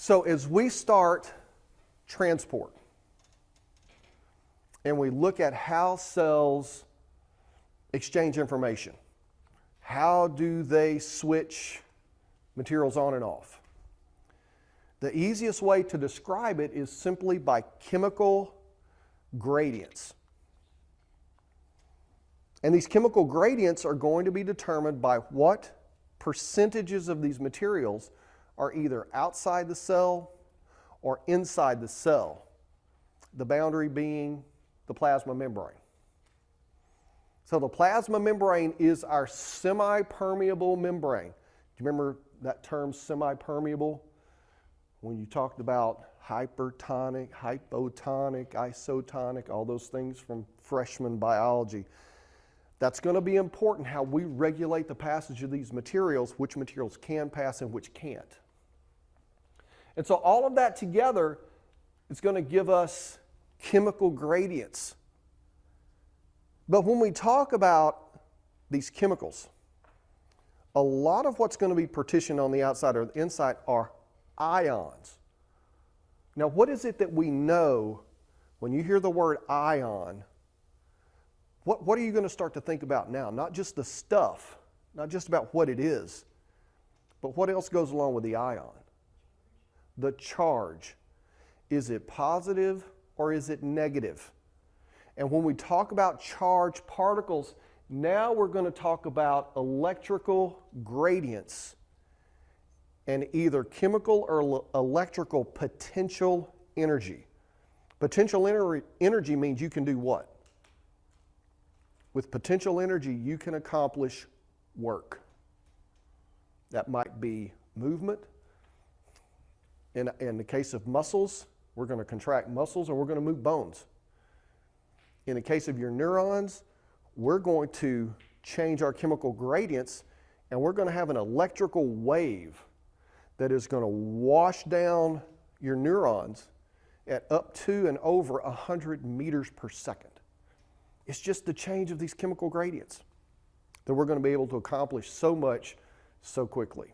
So as we start transport and we look at how cells exchange information, how do they switch materials on and off? The easiest way to describe it is simply by chemical gradients. And these chemical gradients are going to be determined by what percentages of these materials are either outside the cell or inside the cell, the boundary being the plasma membrane. So the plasma membrane is our semi-permeable membrane. Do you remember that term, semi-permeable? When you talked about hypertonic, hypotonic, isotonic, all those things from freshman biology. That's going to be important how we regulate the passage of these materials, which materials can pass and which can't. And so all of that together is going to give us chemical gradients. But when we talk about these chemicals, a lot of what's going to be partitioned on the outside or the inside are ions. Now, what is it that we know when you hear the word ion? What are you going to start to think about now? Not just the stuff, not just about what it is, but what else goes along with the ion? The charge. Is it positive or is it negative? And when we talk about charged particles, now we're going to talk about electrical gradients and either chemical or electrical potential energy. Potential energy means you can do what? With potential energy, you can accomplish work. That might be movement. In the case of muscles, we're going to contract muscles or we're going to move bones. In the case of your neurons, we're going to change our chemical gradients and we're going to have an electrical wave that is going to wash down your neurons at up to and over 100 meters per second. It's just the change of these chemical gradients that we're going to be able to accomplish so much so quickly.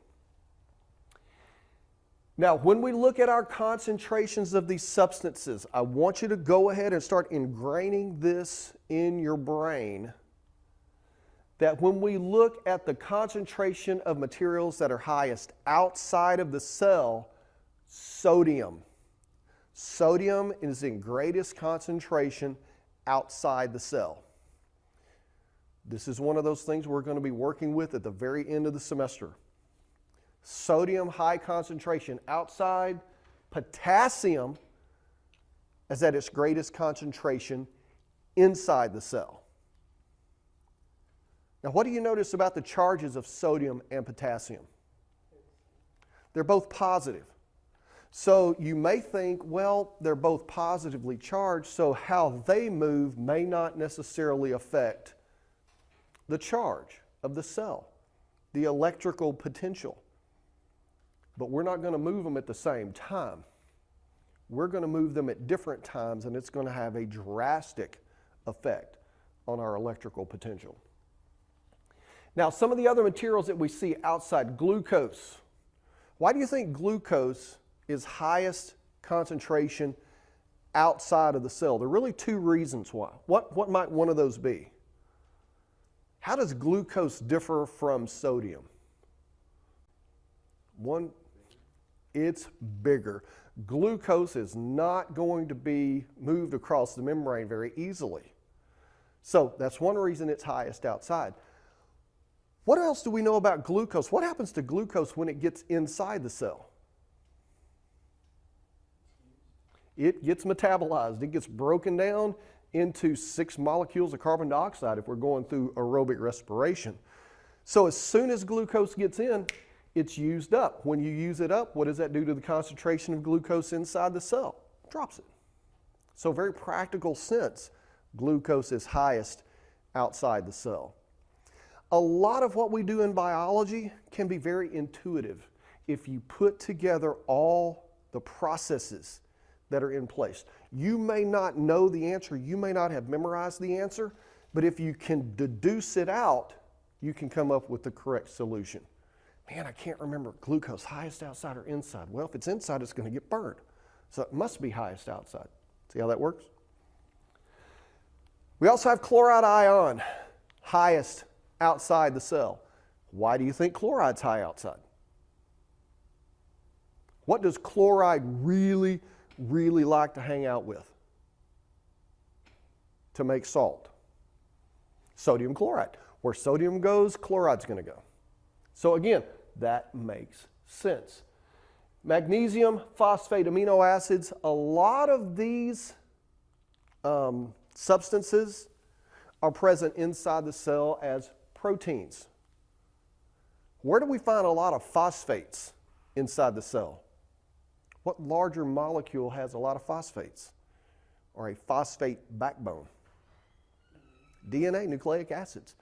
Now, when we look at our concentrations of these substances, I want you to go ahead and start ingraining this in your brain, that when we look at the concentration of materials that are highest outside of the cell, sodium. Sodium is in greatest concentration outside the cell. This is one of those things we're going to be working with at the very end of the semester. Sodium, high concentration outside. Potassium is at its greatest concentration inside the cell. Now, what do you notice about the charges of sodium and potassium? They're both positive. So you may think, well, they're both positively charged, so how they move may not necessarily affect the charge of the cell, the electrical potential. But we're not going to move them at the same time. We're going to move them at different times, and it's going to have a drastic effect on our electrical potential. Now, some of the other materials that we see outside, glucose. Why do you think glucose is highest concentration outside of the cell? There are really two reasons why. What might one of those be? How does glucose differ from sodium? One, it's bigger. Glucose is not going to be moved across the membrane very easily. So that's one reason it's highest outside. What else do we know about glucose? What happens to glucose when it gets inside the cell? It gets metabolized. It gets broken down into 6 molecules of carbon dioxide if we're going through aerobic respiration. So as soon as glucose gets in, it's used up. When you use it up, what does that do to the concentration of glucose inside the cell? It drops it. So very practical sense, glucose is highest outside the cell. A lot of what we do in biology can be very intuitive if you put together all the processes that are in place. You may not know the answer, you may not have memorized the answer, but if you can deduce it out, you can come up with the correct solution. Man, I can't remember glucose, highest outside or inside? Well, if it's inside, it's going to get burned. So it must be highest outside. See how that works? We also have chloride ion, highest outside the cell. Why do you think chloride's high outside? What does chloride really, really like to hang out with to make salt? Sodium chloride. Where sodium goes, chloride's going to go. So again, that makes sense. Magnesium, phosphate, amino acids, a lot of these substances are present inside the cell as proteins. Where do we find a lot of phosphates inside the cell? What larger molecule has a lot of phosphates or a phosphate backbone? DNA, nucleic acids.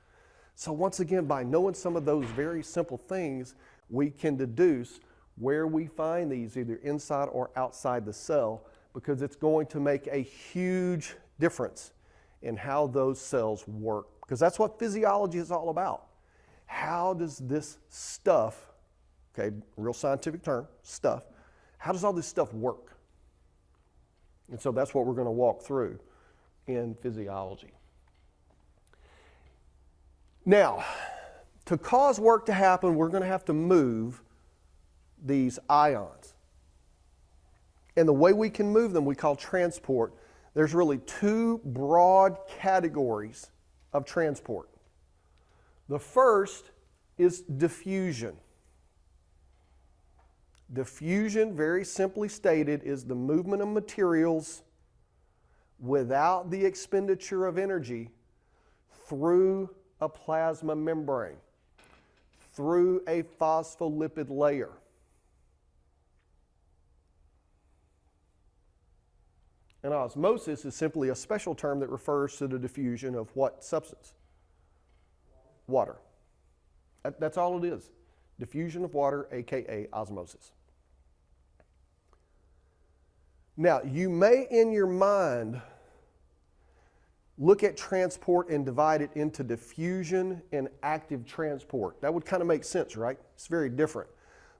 So once again, by knowing some of those very simple things, we can deduce where we find these either inside or outside the cell, because it's going to make a huge difference in how those cells work. Because that's what physiology is all about. How does this stuff, okay, real scientific term, stuff, how does all this stuff work? And so that's what we're going to walk through in physiology. Now, to cause work to happen, we're going to have to move these ions. And the way we can move them, we call transport. There's really two broad categories of transport. The first is diffusion. Diffusion, very simply stated, is the movement of materials without the expenditure of energy through a plasma membrane, through a phospholipid layer. And osmosis is simply a special term that refers to the diffusion of what substance? Water. That's all it is. Diffusion of water, aka osmosis. Now, you may in your mind look at transport and divide it into diffusion and active transport. That would kind of make sense, right? It's very different.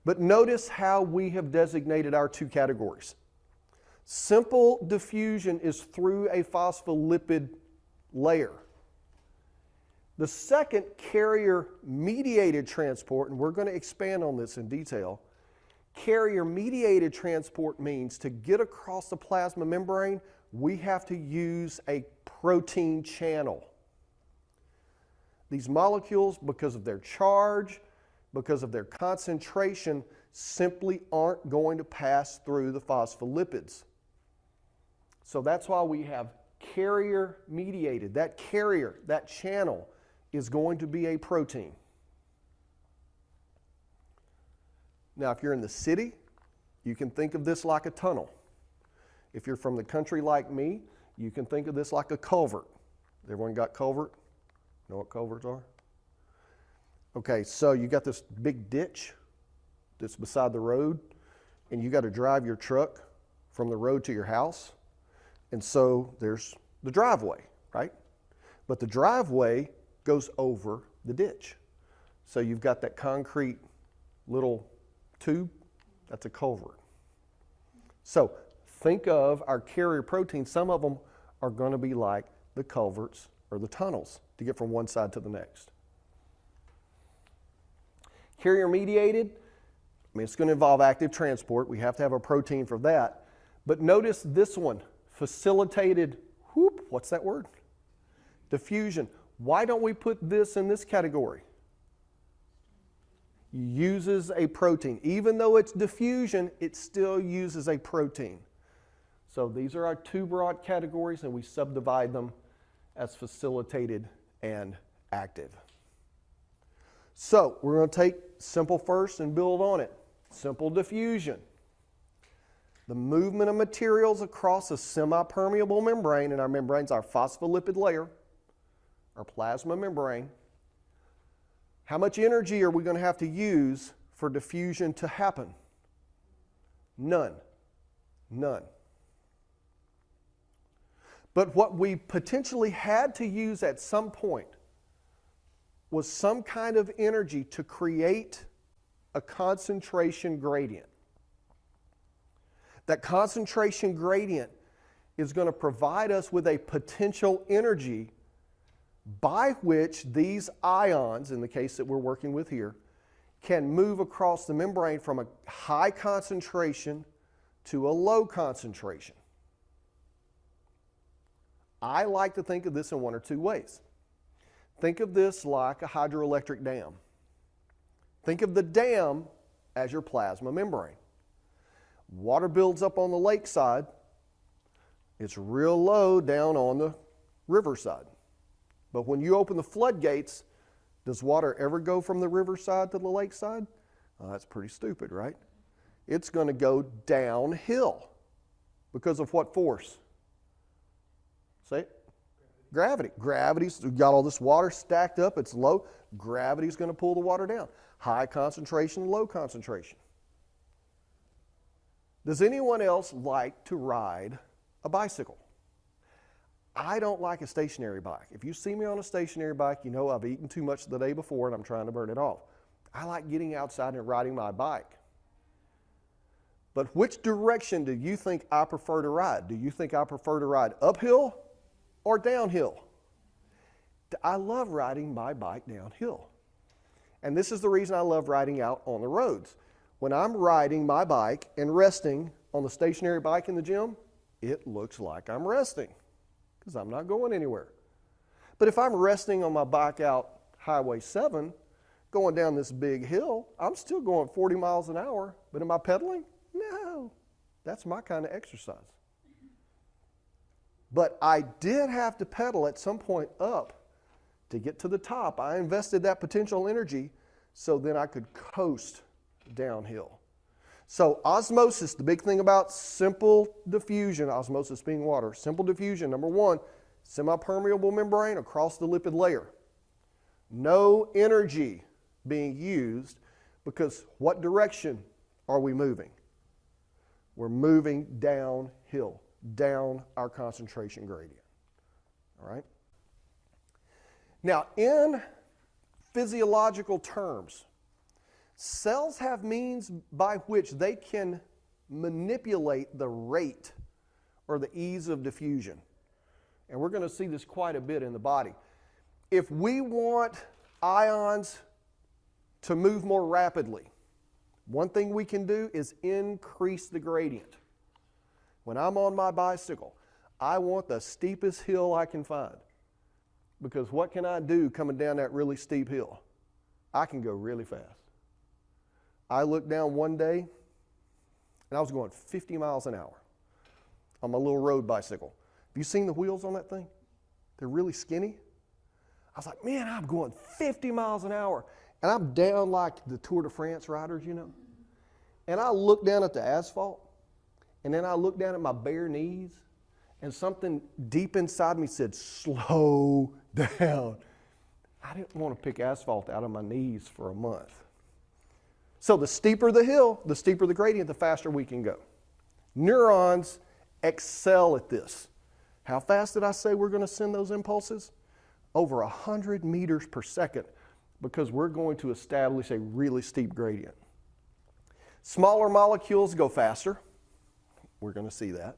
But notice how we have designated our two categories. Simple diffusion is through a phospholipid layer. The second, carrier-mediated transport, and we're going to expand on this in detail. Carrier-mediated transport means to get across the plasma membrane, we have to use a protein channel. These molecules, because of their charge, because of their concentration, simply aren't going to pass through the phospholipids. So that's why we have carrier-mediated. That carrier, that channel, is going to be a protein. Now, if you're in the city, you can think of this like a tunnel. If you're from the country like me, you can think of this like a culvert. Everyone got culvert? Know what culverts are? Okay, so you got this big ditch that's beside the road, and you got to drive your truck from the road to your house. And so there's the driveway, right? But the driveway goes over the ditch. So you've got that concrete little tube, that's a culvert. So think of our carrier proteins. Some of them are going to be like the culverts or the tunnels to get from one side to the next. Carrier mediated, I mean, it's going to involve active transport. We have to have a protein for that. But notice this one, facilitated, what's that word? Diffusion. Why don't we put this in this category? Uses a protein. Even though it's diffusion, it still uses a protein. So these are our two broad categories, and we subdivide them as facilitated and active. So we're going to take simple first and build on it. Simple diffusion. The movement of materials across a semi-permeable membrane, and our membrane's our phospholipid layer, our plasma membrane. How much energy are we going to have to use for diffusion to happen? None. None. But what we potentially had to use at some point was some kind of energy to create a concentration gradient. That concentration gradient is going to provide us with a potential energy by which these ions, in the case that we're working with here, can move across the membrane from a high concentration to a low concentration. I like to think of this in one or two ways. Think of this like a hydroelectric dam. Think of the dam as your plasma membrane. Water builds up on the lakeside. It's real low down on the riverside. But when you open the floodgates, does water ever go from the riverside to the lakeside? That's pretty stupid, right? It's going to go downhill. Because of what force? Say it. Gravity. Gravity's got all this water stacked up. It's low. Gravity's going to pull the water down. High concentration, low concentration. Does anyone else like to ride a bicycle? I don't like a stationary bike. If you see me on a stationary bike, you know I've eaten too much the day before and I'm trying to burn it off. I like getting outside and riding my bike. But which direction do you think I prefer to ride? Do you think I prefer to ride uphill or downhill? I love riding my bike downhill. And this is the reason I love riding out on the roads. When I'm riding my bike and resting on the stationary bike in the gym, it looks like I'm resting because I'm not going anywhere. But if I'm resting on my bike out Highway 7, going down this big hill, I'm still going 40 miles an hour. But am I pedaling? No. That's my kind of exercise. But I did have to pedal at some point up to get to the top. I invested that potential energy so then I could coast downhill. So osmosis, the big thing about simple diffusion, osmosis being water, simple diffusion, number one, semi-permeable membrane across the lipid layer. No energy being used because what direction are we moving? We're moving downhill, down our concentration gradient. All right? Now, in physiological terms, cells have means by which they can manipulate the rate or the ease of diffusion. And we're going to see this quite a bit in the body. If we want ions to move more rapidly, one thing we can do is increase the gradient. When I'm on my bicycle, I want the steepest hill I can find. Because what can I do coming down that really steep hill? I can go really fast. I looked down one day, and I was going 50 miles an hour on my little road bicycle. Have you seen the wheels on that thing? They're really skinny. I was like, man, I'm going 50 miles an hour. And I'm down like the Tour de France riders, you know. And I looked down at the asphalt, and then I looked down at my bare knees, and something deep inside me said, slow down. I didn't want to pick asphalt out of my knees for a month. So the steeper the hill, the steeper the gradient, the faster we can go. Neurons excel at this. How fast did I say we're going to send those impulses? Over 100 meters per second, because we're going to establish a really steep gradient. Smaller molecules go faster. We're going to see that.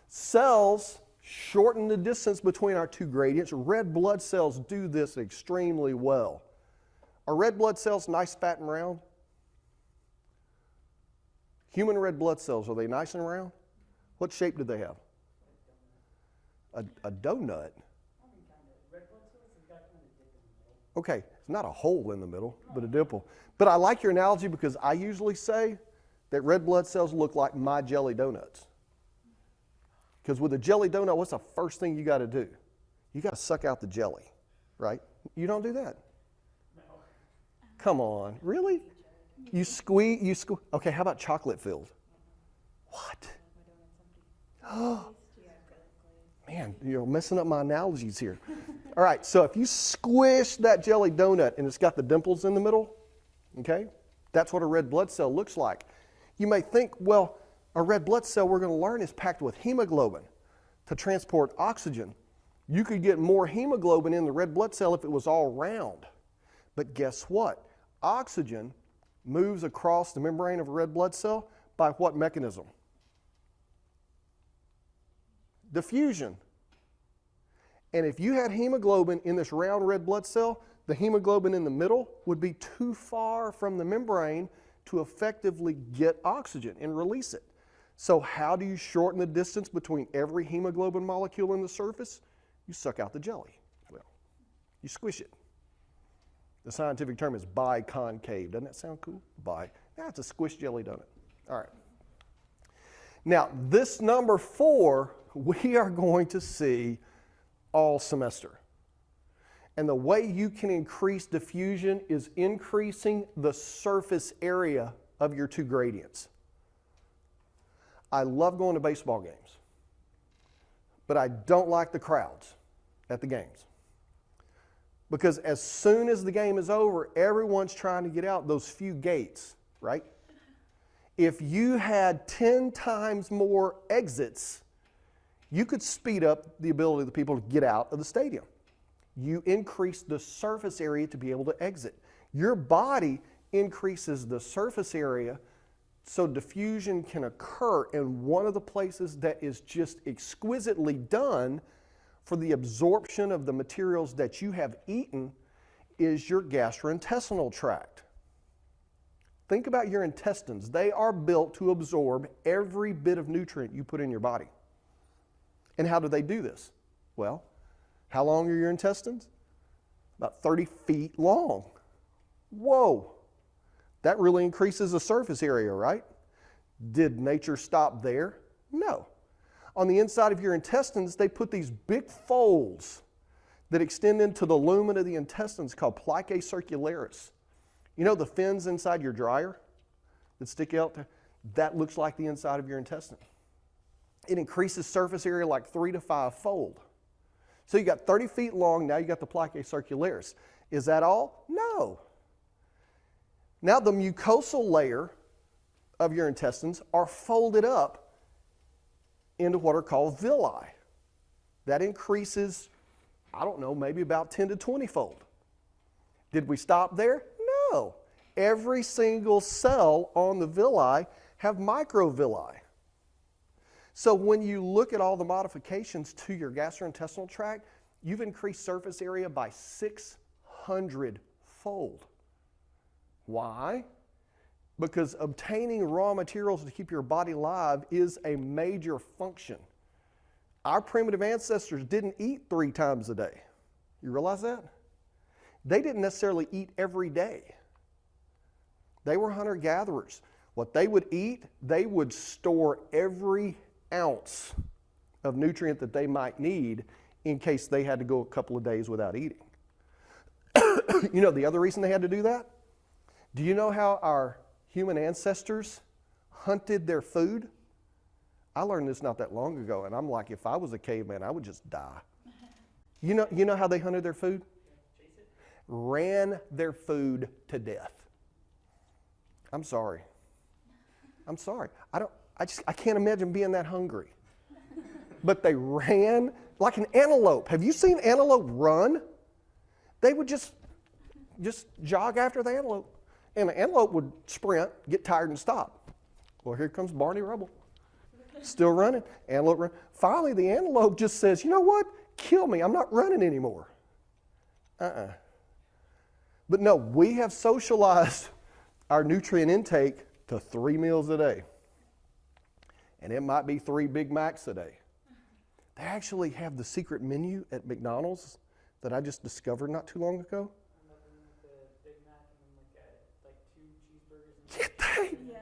Cells shorten the distance between our two gradients. Red blood cells do this extremely well. Are red blood cells nice, fat, and round? Human red blood cells, are they nice and round? What shape do they have? A donut. Okay, it's not a hole in the middle, but a dimple. But I like your analogy because I usually say that red blood cells look like my jelly donuts. Because with a jelly donut, what's the first thing you got to do? You got to suck out the jelly, right? You don't do that? No. Come on, really? You squeeze, okay, how about chocolate filled? What? Oh, man, you're messing up my analogies here. All right, so if you squish that jelly donut and it's got the dimples in the middle, okay, that's what a red blood cell looks like. You may think, well, a red blood cell, we're going to learn, is packed with hemoglobin to transport oxygen. You could get more hemoglobin in the red blood cell if it was all round. But guess what? Oxygen moves across the membrane of a red blood cell by what mechanism? Diffusion. And if you had hemoglobin in this round red blood cell, the hemoglobin in the middle would be too far from the membrane to effectively get oxygen and release it. So how do you shorten the distance between every hemoglobin molecule in the surface? You suck out the jelly. Well, you squish it. The scientific term is biconcave. Doesn't that sound cool? It's a squish jelly, doesn't it? All right. Now, this number 4, we are going to see all semester. And the way you can increase diffusion is increasing the surface area of your two gradients. I love going to baseball games, but I don't like the crowds at the games. Because as soon as the game is over, everyone's trying to get out those few gates, right? If you had 10 times more exits, you could speed up the ability of the people to get out of the stadium. You increase the surface area to be able to exit. Your body increases the surface area so diffusion can occur. And one of the places that is just exquisitely done for the absorption of the materials that you have eaten is your gastrointestinal tract. Think about your intestines. They are built to absorb every bit of nutrient you put in your body. And how do they do this? Well, how long are your intestines? About 30 feet long. Whoa! That really increases the surface area, right? Did nature stop there? No. On the inside of your intestines, they put these big folds that extend into the lumen of the intestines called plicae circularis. You know the fins inside your dryer that stick out there? That looks like the inside of your intestine. It increases surface area like 3 to 5 fold. So you got 30 feet long, now you got the plicae circularis. Is that all? No. Now the mucosal layer of your intestines are folded up into what are called villi. That increases, I don't know, maybe about 10 to 20 fold. Did we stop there? No. Every single cell on the villi have microvilli. So when you look at all the modifications to your gastrointestinal tract, you've increased surface area by 600-fold. Why? Because obtaining raw materials to keep your body alive is a major function. Our primitive ancestors didn't eat 3 times a day. You realize that? They didn't necessarily eat every day. They were hunter-gatherers. What they would eat, they would store every ounce of nutrient that they might need in case they had to go a couple of days without eating. You know the other reason they had to do that? Do you know how our human ancestors hunted their food? I learned this not that long ago, and I'm like, if I was a caveman, I would just die. You know how they hunted their food? Ran their food to death. I'm sorry. I can't imagine being that hungry. But they ran like an antelope. Have you seen antelope run? They would just jog after the antelope. And the antelope would sprint, get tired, and stop. Well, here comes Barney Rubble. Still running. Antelope run. Finally, the antelope just says, you know what? Kill me. I'm not running anymore. But no, we have socialized our nutrient intake to 3 meals a day. And it might be 3 Big Macs a day. They actually have the secret menu at McDonald's that I just discovered not too long ago.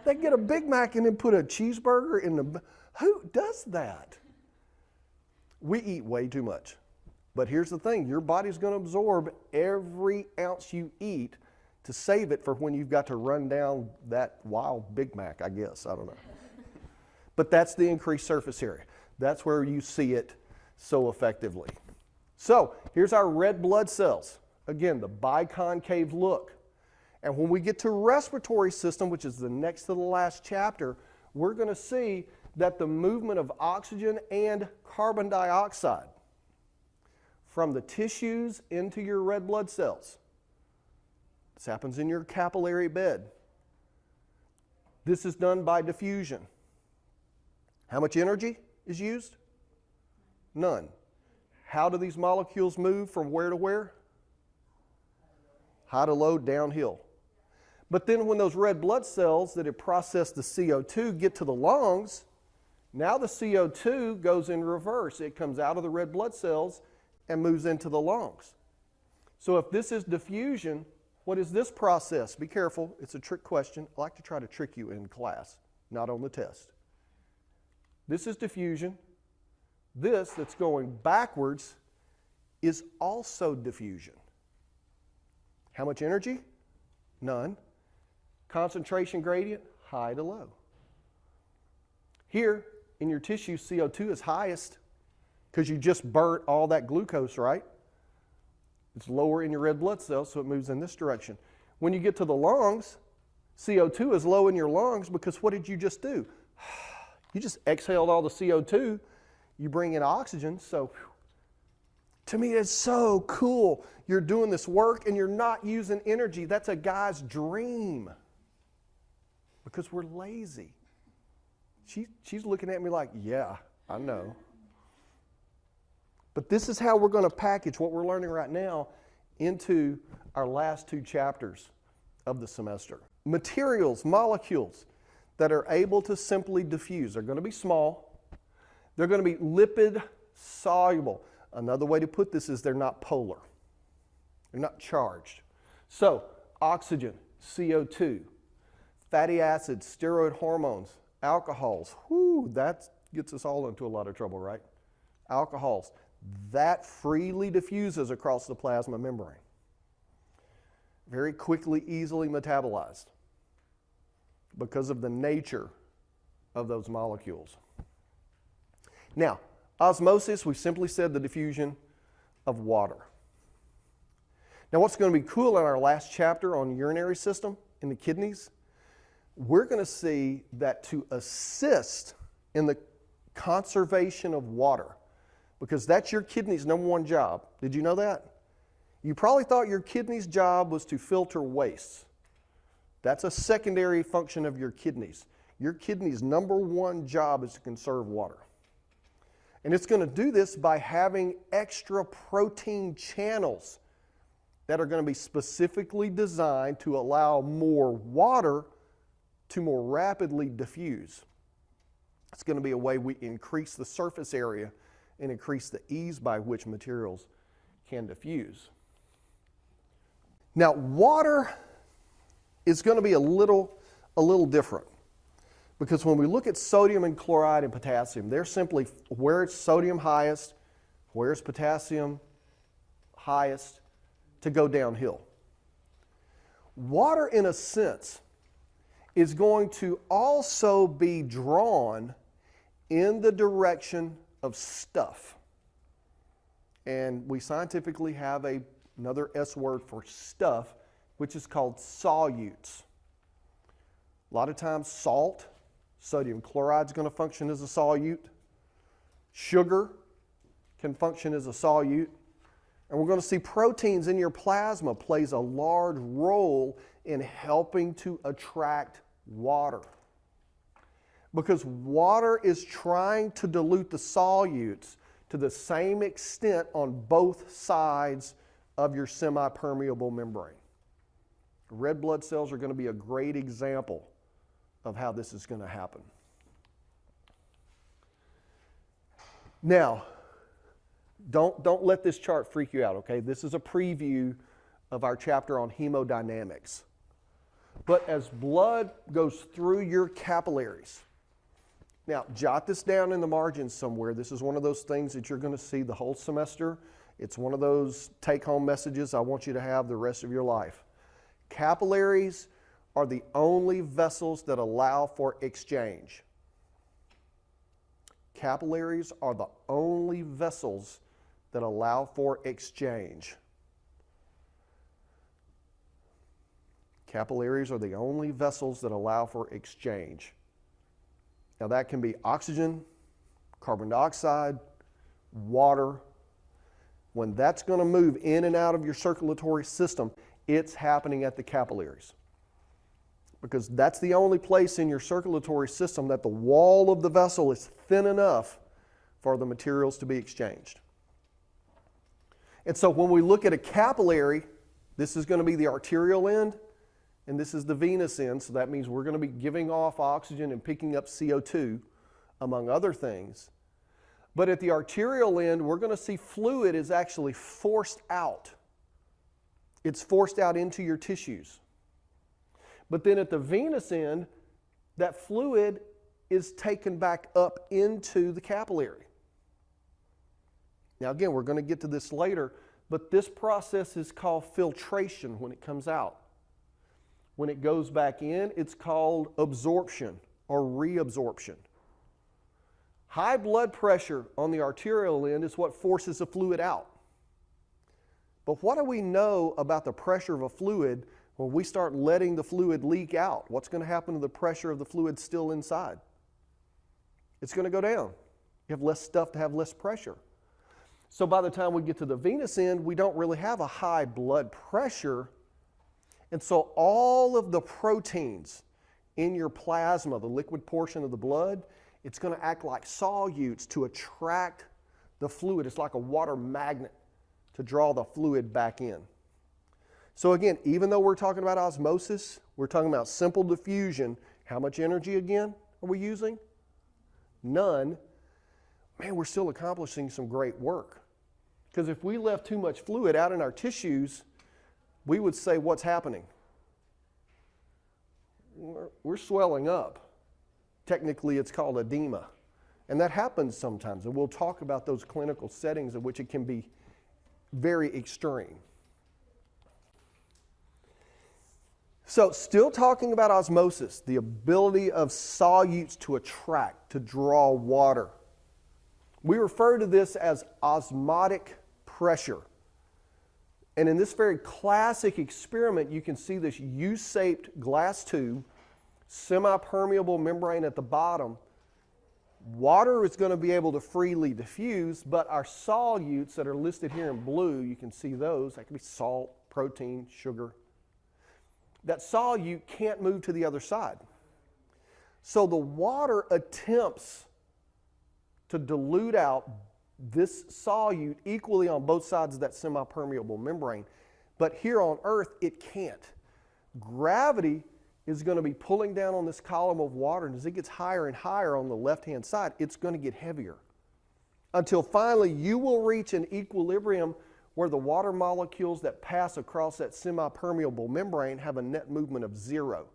They get a Big Mac and then put a cheeseburger in the... Who does that? We eat way too much. But here's the thing. Your body's going to absorb every ounce you eat to save it for when you've got to run down that wild Big Mac, I guess. I don't know. But that's the increased surface area. That's where you see it so effectively. So here's our red blood cells. Again, the biconcave look. And when we get to respiratory system, which is the next to the last chapter, we're going to see that the movement of oxygen and carbon dioxide from the tissues into your red blood cells. This happens in your capillary bed. This is done by diffusion. How much energy is used? None. How do these molecules move from where to where? High to low, downhill. But then when those red blood cells that have processed the CO2 get to the lungs, now the CO2 goes in reverse. It comes out of the red blood cells and moves into the lungs. So if this is diffusion, what is this process? Be careful, it's a trick question. I like to try to trick you in class, not on the test. This is diffusion. This that's going backwards is also diffusion. How much energy? None. Concentration gradient? High to low. Here in your tissue, CO2 is highest because you just burnt all that glucose, right? It's lower in your red blood cells, so it moves in this direction. When you get to the lungs, CO2 is low in your lungs because what did you just do? You just exhaled all the CO2. You bring in oxygen, so to me it's so cool. You're doing this work and you're not using energy. That's a guy's dream because we're lazy. She's looking at me like, yeah, I know. But this is how we're going to package what we're learning right now into our last 2 chapters of the semester. Materials, molecules that are able to simply diffuse. They're going to be small. They're going to be lipid soluble. Another way to put this is they're not polar. They're not charged. So, oxygen, CO2, fatty acids, steroid hormones, alcohols. Whoo, that gets us all into a lot of trouble, right? Alcohols. That freely diffuses across the plasma membrane. Very quickly, easily metabolized because of the nature of those molecules. Now, osmosis, we simply said the diffusion of water. Now, what's going to be cool in our last chapter on urinary system in the kidneys, we're going to see that to assist in the conservation of water, because that's your kidney's number 1 job. Did you know that? You probably thought your kidney's job was to filter waste. That's a secondary function of your kidneys. Your kidney's number 1 job is to conserve water. And it's going to do this by having extra protein channels that are going to be specifically designed to allow more water to more rapidly diffuse. It's going to be a way we increase the surface area and increase the ease by which materials can diffuse. Now, water is going to be a little different, because when we look at sodium and chloride and potassium, they're simply where it's sodium highest, where's potassium highest, to go downhill. Water, in a sense, is going to also be drawn in the direction of stuff. And we scientifically have another S word for stuff, which is called solutes. A lot of times salt, sodium chloride is going to function as a solute. Sugar can function as a solute. And we're going to see proteins in your plasma plays a large role in helping to attract water. Because water is trying to dilute the solutes to the same extent on both sides of your semi-permeable membrane. Red blood cells are going to be a great example of how this is going to happen. Now, don't let this chart freak you out, okay? This is a preview of our chapter on hemodynamics. But as blood goes through your capillaries, now jot this down in the margins somewhere. This is one of those things that you're going to see the whole semester. It's one of those take-home messages I want you to have the rest of your life. Capillaries are the only vessels that allow for exchange. Capillaries are the only vessels that allow for exchange. Capillaries are the only vessels that allow for exchange. Now that can be oxygen, carbon dioxide, water. When that's going to move in and out of your circulatory system, it's happening at the capillaries. because that's the only place in your circulatory system that the wall of the vessel is thin enough for the materials to be exchanged. And so when we look at a capillary, this is going to be the arterial end, and this is the venous end, so that means we're going to be giving off oxygen and picking up CO2, among other things. But at the arterial end, we're going to see fluid is actually forced out. It's forced out into your tissues. But then at the venous end, that fluid is taken back up into the capillary. Now again, we're going to get to this later, but this process is called filtration when it comes out. When it goes back in, it's called absorption or reabsorption. High blood pressure on the arterial end is what forces the fluid out. But what do we know about the pressure of a fluid when we start letting the fluid leak out? What's going to happen to the pressure of the fluid still inside? It's going to go down. You have less stuff to have less pressure. So by the time we get to the venous end, we don't really have a high blood pressure. And so all of the proteins in your plasma, the liquid portion of the blood, it's going to act like solutes to attract the fluid. It's like a water magnet to draw the fluid back in. So again, even though we're talking about osmosis, we're talking about simple diffusion. How much energy again are we using? None. Man, we're still accomplishing some great work. Because if we left too much fluid out in our tissues, we would say, what's happening? We're swelling up. Technically, it's called edema. And that happens sometimes. And we'll talk about those clinical settings in which it can be very extreme. So, still talking about osmosis, the ability of solutes to attract, to draw water. We refer to this as osmotic pressure. And in this very classic experiment, you can see this U-shaped glass tube, semi-permeable membrane at the bottom. Water is going to be able to freely diffuse, but our solutes that are listed here in blue, you can see those. That could be salt, protein, sugar. That solute can't move to the other side. So the water attempts to dilute out this solute equally on both sides of that semi-permeable membrane. But here on Earth, it can't. Gravity is going to be pulling down on this column of water, and as it gets higher and higher on the left-hand side, it's going to get heavier. Until finally you will reach an equilibrium where the water molecules that pass across that semi-permeable membrane have a net movement of 0.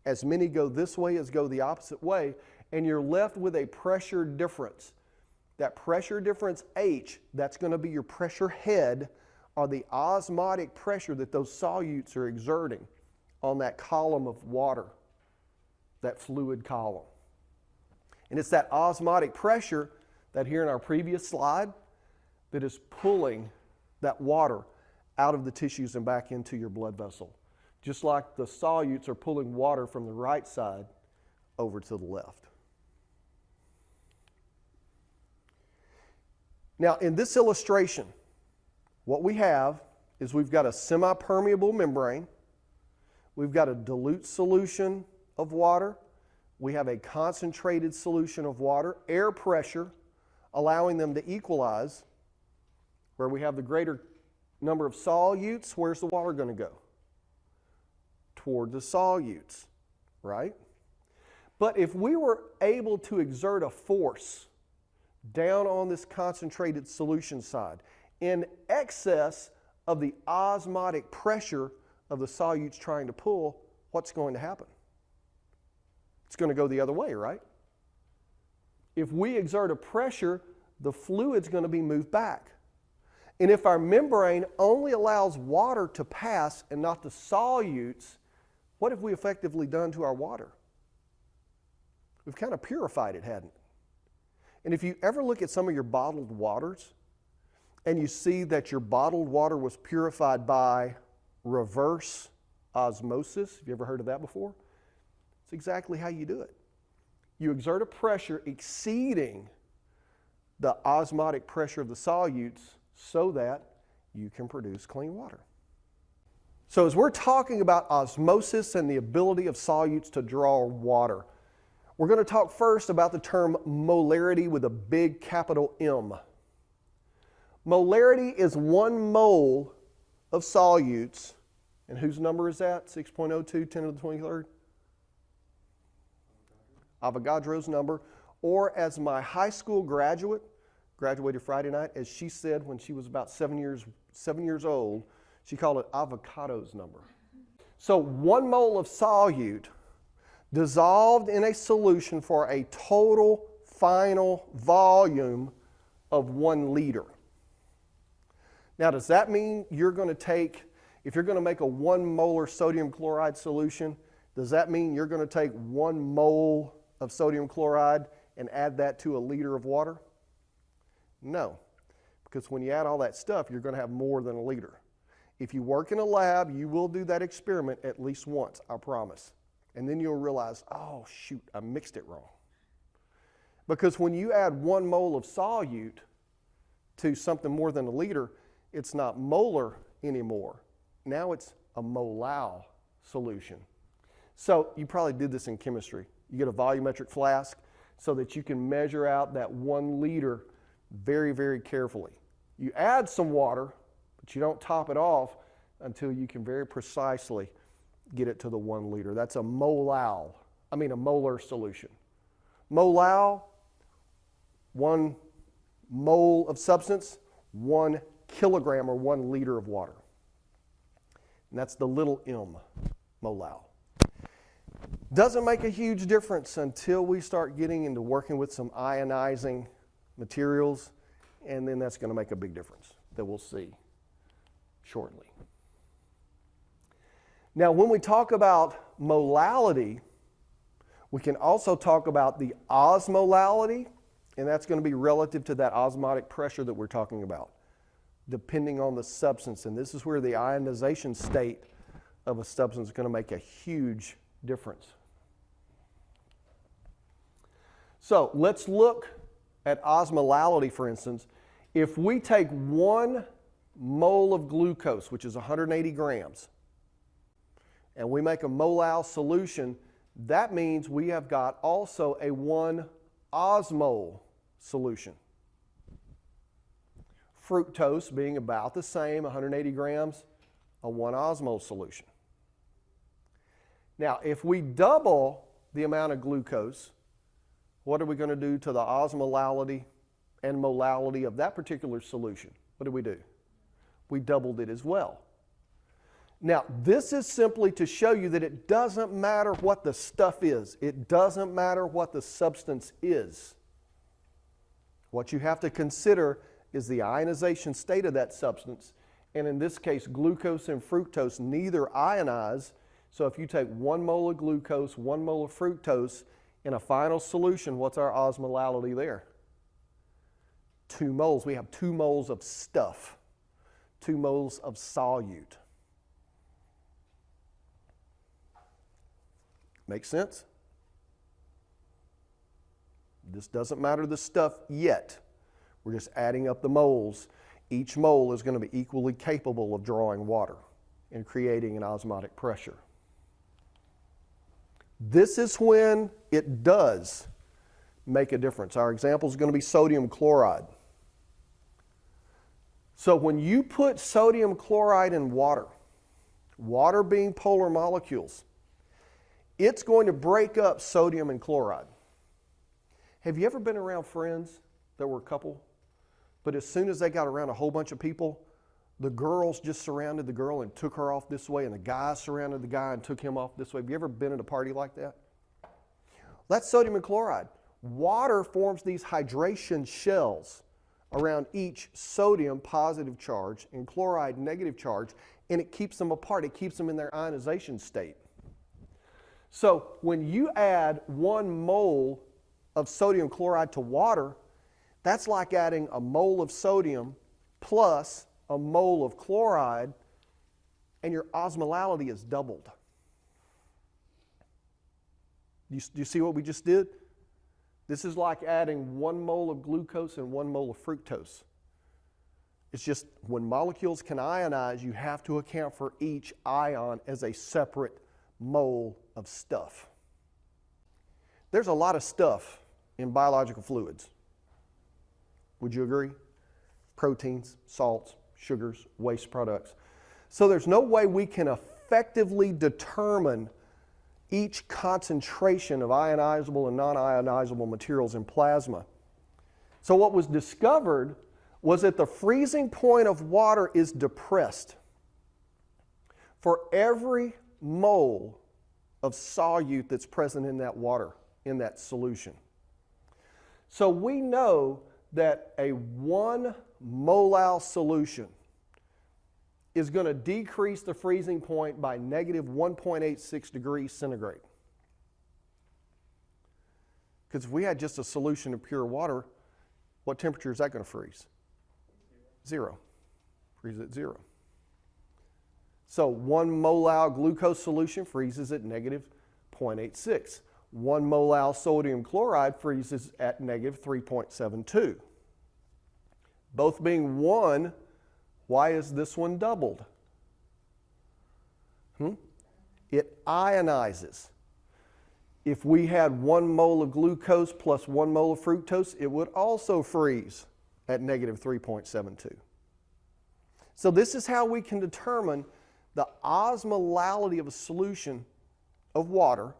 As many go this way as go the opposite way, and you're left with a pressure difference. That pressure difference H, that's going to be your pressure head, or the osmotic pressure that those solutes are exerting on that column of water, that fluid column. And it's that osmotic pressure that here in our previous slide that is pulling that water out of the tissues and back into your blood vessel. Just like the solutes are pulling water from the right side over to the left. Now, in this illustration, what we have is we've got a semi-permeable membrane. We've got a dilute solution of water. We have a concentrated solution of water, air pressure, allowing them to equalize. Where we have the greater number of solutes, where's the water going to go? Toward the solutes, right? But if we were able to exert a force down on this concentrated solution side in excess of the osmotic pressure of the solutes trying to pull, what's going to happen? It's going to go the other way, right? If we exert a pressure, the fluid's going to be moved back. And if our membrane only allows water to pass and not the solutes, what have we effectively done to our water? We've kind of purified it, hadn't we? And if you ever look at some of your bottled waters and you see that your bottled water was purified by reverse osmosis, have you ever heard of that before? It's exactly how you do it. You exert a pressure exceeding the osmotic pressure of the solutes so that you can produce clean water. So as we're talking about osmosis and the ability of solutes to draw water, we're going to talk first about the term molarity with a big capital M. Molarity is 1 mole of solutes, and whose number is that? 6.02, 10 to the 23rd? Avogadro's number. Or as my high school graduated Friday night, as she said when she was about 7 years old, she called it avocado's number. So 1 mole of solute dissolved in a solution for a total final volume of 1 liter. Now, does that mean you're going to take, if you're going to make a 1 molar sodium chloride solution, does that mean you're going to take 1 mole of sodium chloride and add that to a liter of water? No, because when you add all that stuff, you're going to have more than a liter. If you work in a lab, you will do that experiment at least once, I promise. And then you'll realize, oh shoot, I mixed it wrong. Because when you add 1 mole of solute to something more than a liter, it's not molar anymore. Now it's a molal solution. So you probably did this in chemistry. You get a volumetric flask so that you can measure out that 1 liter very, very carefully. You add some water, but you don't top it off until you can very precisely get it to the 1 liter. That's a molar solution. Molal, 1 mole of substance, 1 kilogram or 1 liter of water. And that's the little m, molal. Doesn't make a huge difference until we start getting into working with some ionizing materials, and then that's going to make a big difference that we'll see shortly. Now, when we talk about molality, we can also talk about the osmolality, and that's going to be relative to that osmotic pressure that we're talking about, depending on the substance. And this is where the ionization state of a substance is going to make a huge difference. So let's look at osmolality, for instance. If we take 1 mole of glucose, which is 180 grams, and we make a molal solution, that means we have got also a 1 osmole solution. Fructose being about the same, 180 grams, a 1 osmole solution. Now, if we double the amount of glucose, what are we going to do to the osmolality and molality of that particular solution? What did we do? We doubled it as well. Now, this is simply to show you that it doesn't matter what the stuff is. It doesn't matter what the substance is. What you have to consider is the ionization state of that substance. And in this case, glucose and fructose neither ionize. So if you take 1 mole of glucose, 1 mole of fructose in a final solution, what's our osmolality there? 2 moles. We have 2 moles of stuff, 2 moles of solute. Make sense? This doesn't matter the stuff yet. We're just adding up the moles. Each mole is going to be equally capable of drawing water and creating an osmotic pressure. This is when it does make a difference. Our example is going to be sodium chloride. So when you put sodium chloride in water, water being polar molecules, it's going to break up sodium and chloride. Have you ever been around friends that were a couple, but as soon as they got around a whole bunch of people, the girls just surrounded the girl and took her off this way, and the guys surrounded the guy and took him off this way? Have you ever been at a party like that? That's sodium and chloride. Water forms these hydration shells around each sodium positive charge and chloride negative charge, and it keeps them apart. It keeps them in their ionization state. So when you add 1 mole of sodium chloride to water, that's like adding a mole of sodium plus a mole of chloride, and your osmolality is doubled. Do you see what we just did? This is like adding 1 mole of glucose and 1 mole of fructose. It's just when molecules can ionize, you have to account for each ion as a separate mole of stuff. There's a lot of stuff in biological fluids. Would you agree? Proteins, salts, sugars, waste products. So there's no way we can effectively determine each concentration of ionizable and non-ionizable materials in plasma. So what was discovered was that the freezing point of water is depressed for every mole of solute that's present in that water, in that solution. So we know that a 1 molal solution is going to decrease the freezing point by negative 1.86 degrees centigrade. Because if we had just a solution of pure water, what temperature is that going to freeze? 0. Freeze at 0. So 1 molal glucose solution freezes at negative 0.86. 1 molal sodium chloride freezes at negative 3.72. Both being 1, why is this one doubled? It ionizes. If we had 1 mole of glucose plus 1 mole of fructose, it would also freeze at negative 3.72. So this is how we can determine the osmolality of a solution of water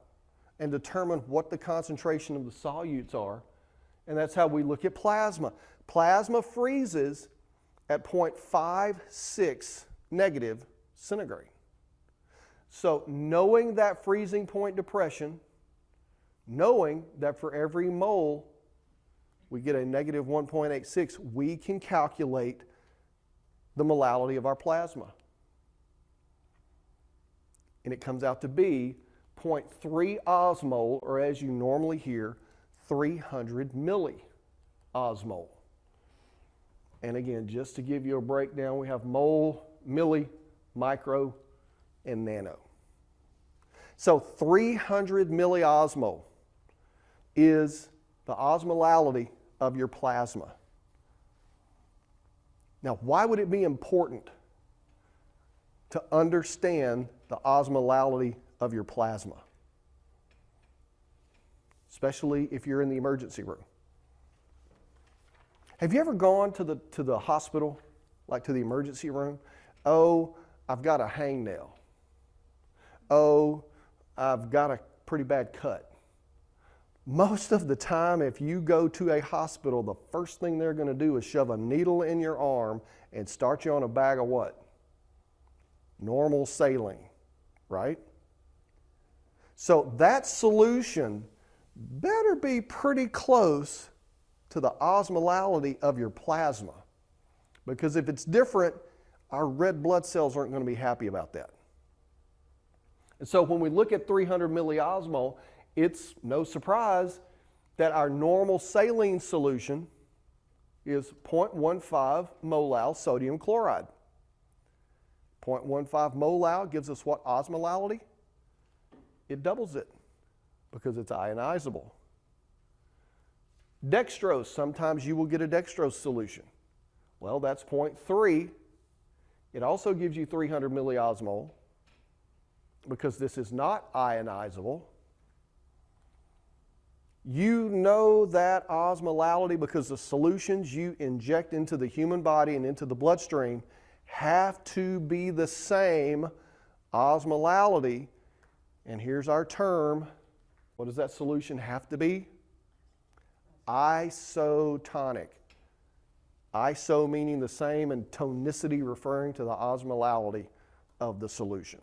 and determine what the concentration of the solutes are. And that's how we look at plasma. Plasma freezes at 0.56 negative centigrade. So knowing that freezing point depression, knowing that for every mole we get a negative 1.86, we can calculate the molality of our plasma. And it comes out to be 0.3 osmole, or as you normally hear, 300 milliosmole. And again, just to give you a breakdown, we have mole, milli, micro, and nano. So 300 milliosmole is the osmolality of your plasma. Now, why would it be important to understand the osmolality of your plasma? Especially if you're in the emergency room. Have you ever gone to the hospital, like to the emergency room? Oh, I've got a hangnail. Oh, I've got a pretty bad cut. Most of the time, if you go to a hospital, the first thing they're going to do is shove a needle in your arm and start you on a bag of what? Normal saline, right? So that solution better be pretty close to the osmolality of your plasma. Because if it's different, our red blood cells aren't going to be happy about that. And so when we look at 300 milliosmole, it's no surprise that our normal saline solution is 0.15 molal sodium chloride. 0.15 molal gives us what osmolality? It doubles it because it's ionizable. Dextrose, sometimes you will get a dextrose solution. Well, that's 0.3. It also gives you 300 milliosmole because this is not ionizable. You know that osmolality because the solutions you inject into the human body and into the bloodstream have to be the same osmolality. And here's our term. What does that solution have to be? Isotonic. Iso meaning the same and tonicity referring to the osmolality of the solution.